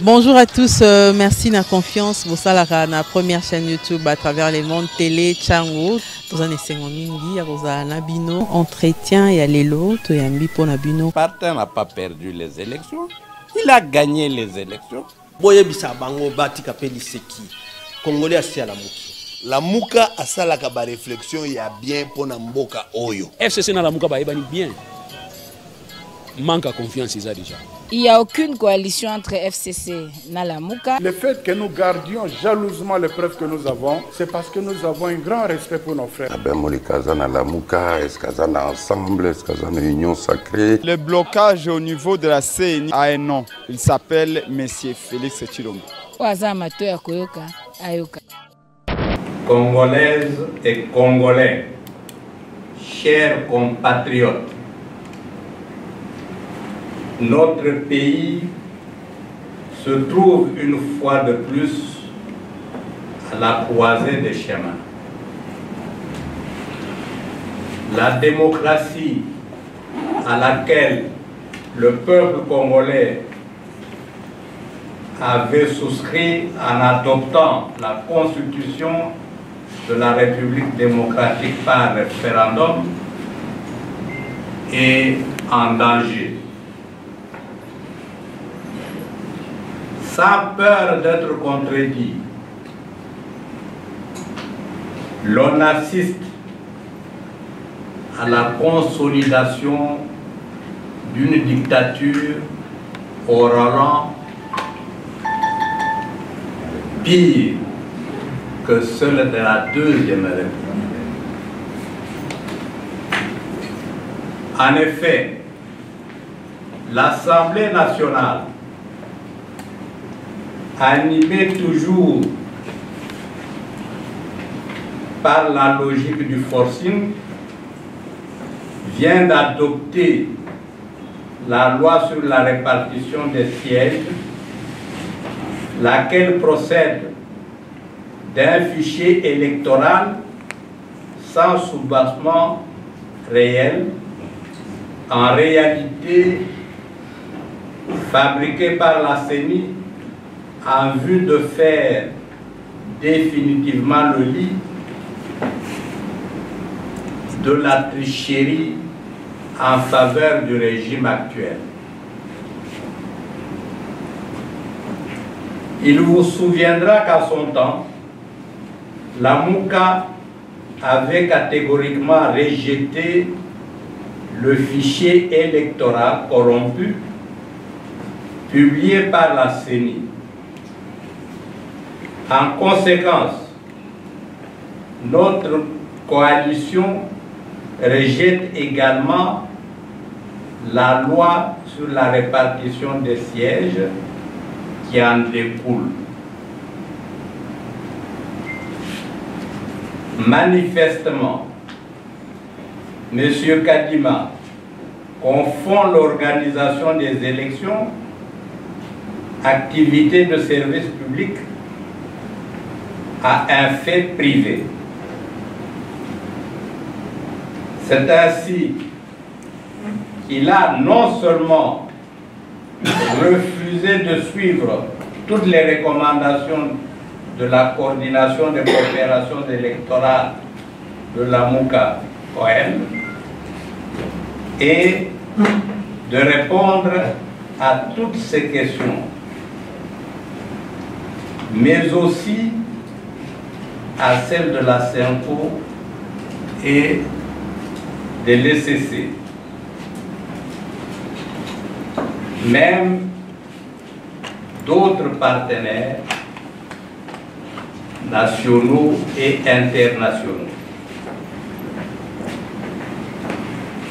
Bonjour à tous, merci de la confiance. Vous savez, la première chaîne YouTube à travers les mondes télé, Tchango. Dans un essai mingi, à Nabino, entretien et à l'élo, to yambi pour Nabino. Martin n'a pas perdu les élections, il a gagné les élections. Boye bisa bango bati kapeli seki. Congolais asi à la muki. La muka asala kaba réflexion ya bien pour mboka oyo. FCC na la muka ba ebani bien. Manque à confiance ils a déjà. Il n'y a aucune coalition entre FCC et Nalamuka. Le fait que nous gardions jalousement les preuves que nous avons, c'est parce que nous avons un grand respect pour nos frères. Ensemble, union sacrée. Le blocage au niveau de la CNI a un nom. Il s'appelle Monsieur Félix Tshilombo. Congolaises et Congolais, chers compatriotes, notre pays se trouve une fois de plus à la croisée des chemins. La démocratie à laquelle le peuple congolais avait souscrit en adoptant la constitution de la République démocratique par référendum est en danger. Sans peur d'être contredit, l'on assiste à la consolidation d'une dictature au relent pire que celle de la Deuxième République. En effet, l'Assemblée nationale, animée toujours par la logique du forcing, vient d'adopter la loi sur la répartition des sièges, laquelle procède d'un fichier électoral sans soubassement réel, en réalité fabriqué par la CENI en vue de faire définitivement le lit de la tricherie en faveur du régime actuel. Il vous souviendra qu'à son temps, la MOUCA avait catégoriquement rejeté le fichier électoral corrompu publié par la CENI. En conséquence, notre coalition rejette également la loi sur la répartition des sièges qui en découle. Manifestement, M. Kadima confond l'organisation des élections, activité de service public, à un fait privé. C'est ainsi qu'il a non seulement refusé de suivre toutes les recommandations de la coordination des coopérations électorales de la MOUCA-OL et de répondre à toutes ces questions, mais aussi à celles de la CENCO et de l'ECC. Même d'autres partenaires nationaux et internationaux.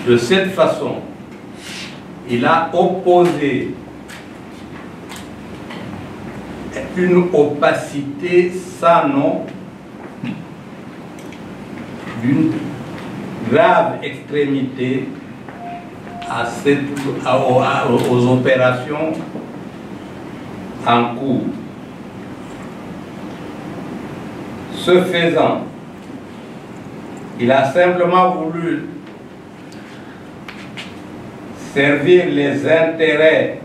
De cette façon, il a opposé une opacité sans nom, d'une grave extrémité aux opérations en cours. Ce faisant, il a simplement voulu servir les intérêts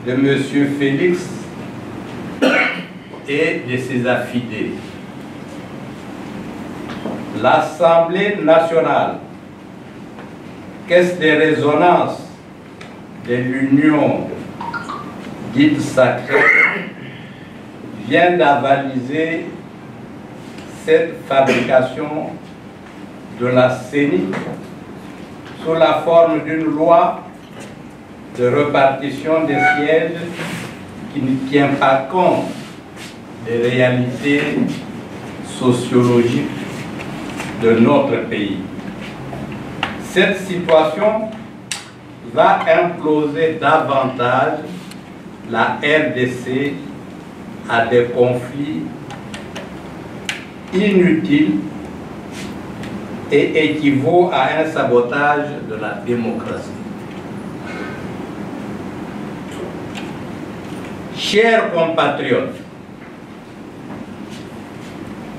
de M. Félix et de ses affidés. L'Assemblée nationale, caisse de résonance de l'Union dite sacrée, vient d'avaliser cette fabrication de la CENI sous la forme d'une loi de répartition des sièges qui ne tient pas compte des réalités sociologiques de notre pays. Cette situation va imploser davantage la RDC à des conflits inutiles et équivaut à un sabotage de la démocratie. Chers compatriotes,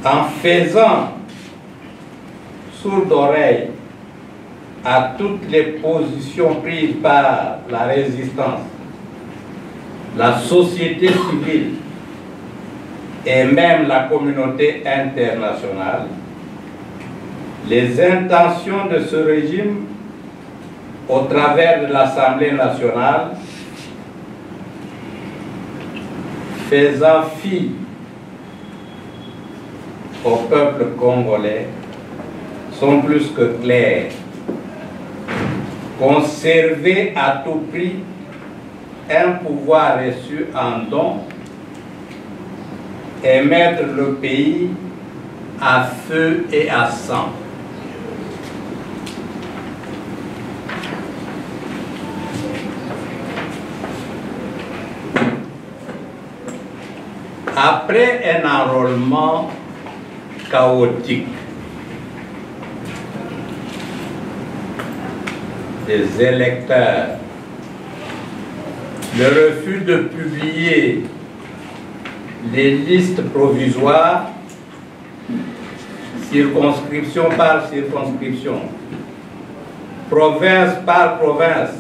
en faisant sourde oreille à toutes les positions prises par la résistance, la société civile et même la communauté internationale, les intentions de ce régime au travers de l'Assemblée nationale faisant fi au peuple congolais sont plus que claires. Conserver à tout prix un pouvoir reçu en don et mettre le pays à feu et à sang. Après un enrôlement chaotique des électeurs, le refus de publier les listes provisoires, circonscription par circonscription, province par province,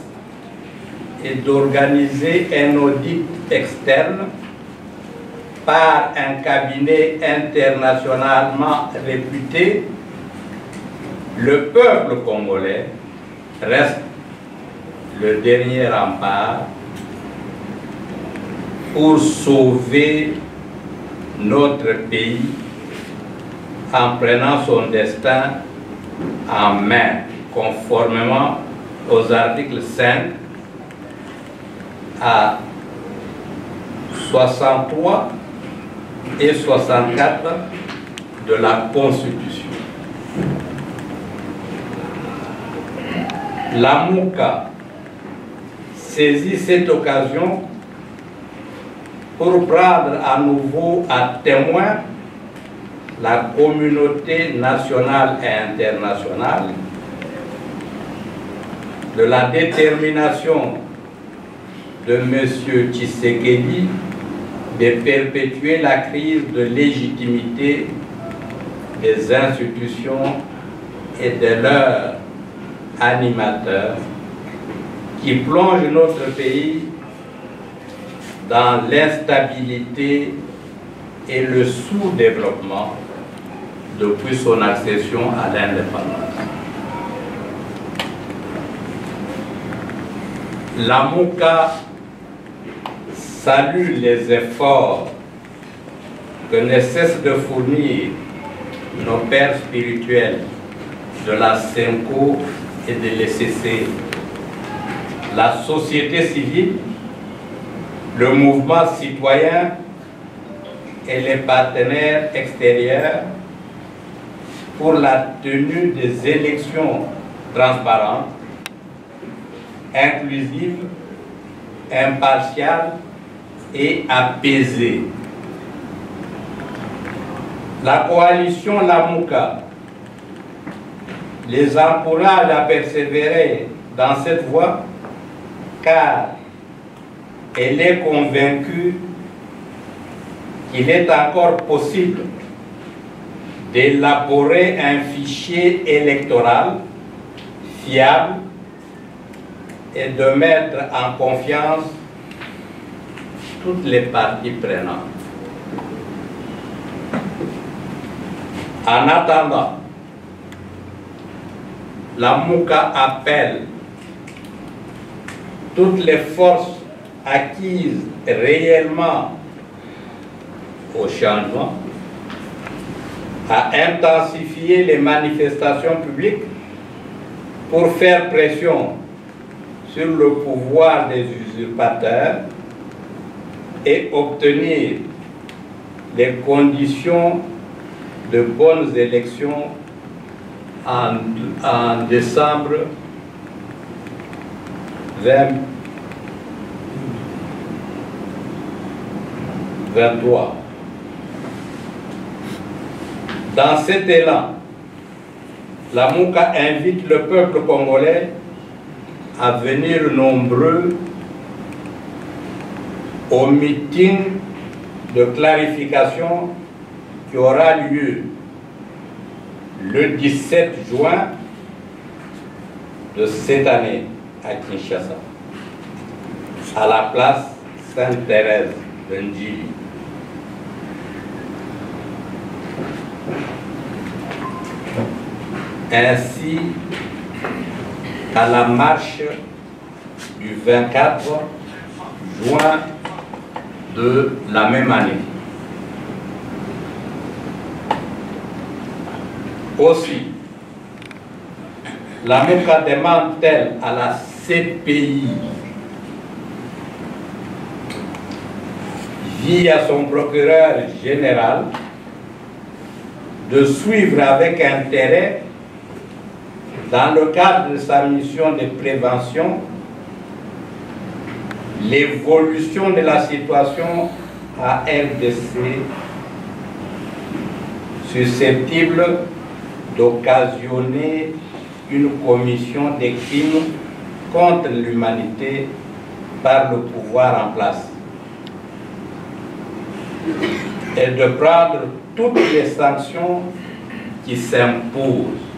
et d'organiser un audit externe par un cabinet internationalement réputé, le peuple congolais reste le dernier rempart pour sauver notre pays en prenant son destin en main, conformément aux articles 5 à 63 et 64 de la Constitution. La MOUCA saisit cette occasion pour prendre à nouveau à témoin la communauté nationale et internationale de la détermination de M. Tshisekedi de perpétuer la crise de légitimité des institutions et de leurs animateurs qui plongent notre pays dans l'instabilité et le sous-développement depuis son accession à l'indépendance. La MOUCA salue les efforts que ne cessent de fournir nos pères spirituels de la SENCO et de l'ECC, la société civile, le mouvement citoyen et les partenaires extérieurs pour la tenue des élections transparentes, inclusives, impartiales et apaisées. La coalition LAMOUCA les encourage à persévérer dans cette voie car elle est convaincue qu'il est encore possible d'élaborer un fichier électoral fiable et de mettre en confiance toutes les parties prenantes. En attendant, la MOUCA appelle toutes les forces acquises réellement au changement à intensifier les manifestations publiques pour faire pression sur le pouvoir des usurpateurs et obtenir les conditions de bonnes élections en décembre 2023. Dans cet élan, la MOUCA invite le peuple congolais à venir nombreux au meeting de clarification qui aura lieu le 17 juin de cette année à Kinshasa, à la place Sainte-Thérèse de Ndjili. Ainsi à la marche du 24 juin de la même année. Aussi, la MOUCA demande-t-elle à la CPI, via son procureur général, de suivre avec intérêt, dans le cadre de sa mission de prévention, l'évolution de la situation à RDC susceptible d'occasionner une commission des crimes contre l'humanité par le pouvoir en place et de prendre toutes les sanctions qui s'imposent.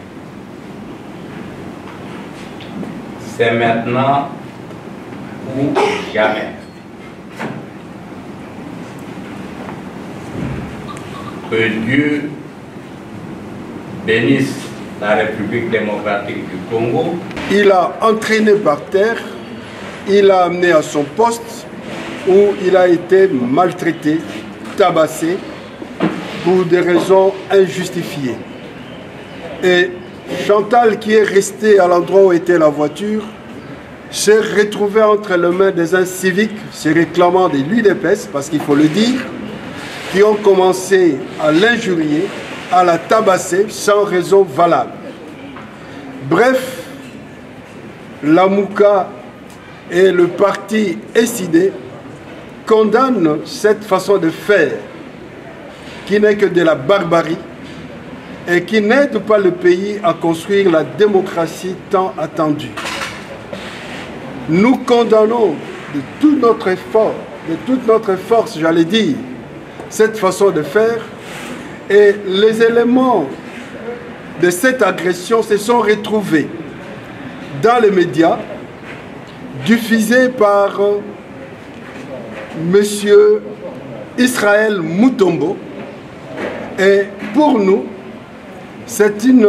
C'est maintenant ou jamais. Que Dieu bénisse la République démocratique du Congo. Il a entraîné par terre, il a amené à son poste où il a été maltraité, tabassé pour des raisons injustifiées. Et Chantal, qui est resté à l'endroit où était la voiture, s'est retrouvé entre les mains des inciviques se réclamant de l'UDPS, parce qu'il faut le dire, qui ont commencé à l'injurier, à la tabasser sans raison valable. Bref, la MOUCA et le parti SID condamnent cette façon de faire qui n'est que de la barbarie et qui n'aide pas le pays à construire la démocratie tant attendue. Nous condamnons de tout notre effort, de toute notre force, j'allais dire, cette façon de faire, et les éléments de cette agression se sont retrouvés dans les médias, diffusés par M. Israël Mutombo. Et pour nous, c'est une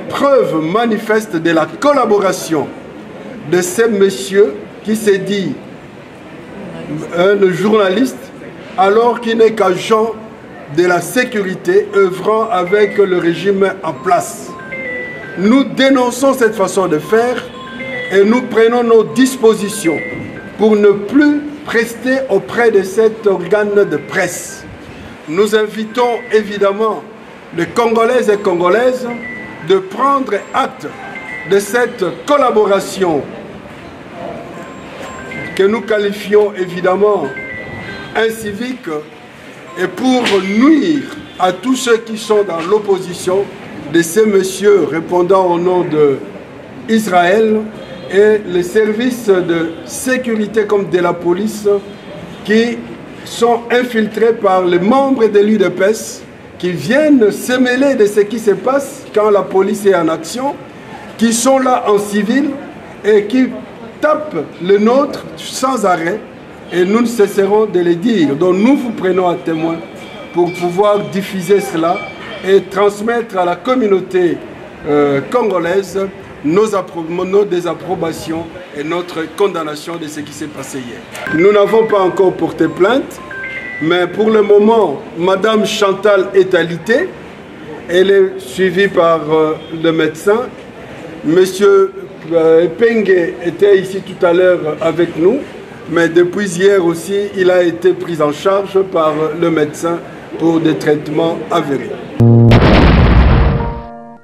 preuve manifeste de la collaboration de ce monsieur qui s'est dit un journaliste alors qu'il n'est qu'agent de la sécurité œuvrant avec le régime en place. Nous dénonçons cette façon de faire et nous prenons nos dispositions pour ne plus prester auprès de cet organe de presse. Nous invitons évidemment les Congolaises et Congolaises de prendre acte de cette collaboration que nous qualifions évidemment incivique et pour nuire à tous ceux qui sont dans l'opposition de ces messieurs répondant au nom d'Israël et les services de sécurité comme de la police qui sont infiltrés par les membres de l'UDPS qui viennent se mêler de ce qui se passe quand la police est en action, qui sont là en civil et qui tapent le nôtre sans arrêt. Et nous ne cesserons de le dire. Donc nous vous prenons à témoin pour pouvoir diffuser cela et transmettre à la communauté congolaise nos désapprobations et notre condamnation de ce qui s'est passé hier. Nous n'avons pas encore porté plainte, mais pour le moment, Madame Chantal est alitée. Elle est suivie par le médecin. Monsieur Pengue était ici tout à l'heure avec nous, mais depuis hier aussi, il a été pris en charge par le médecin pour des traitements avérés.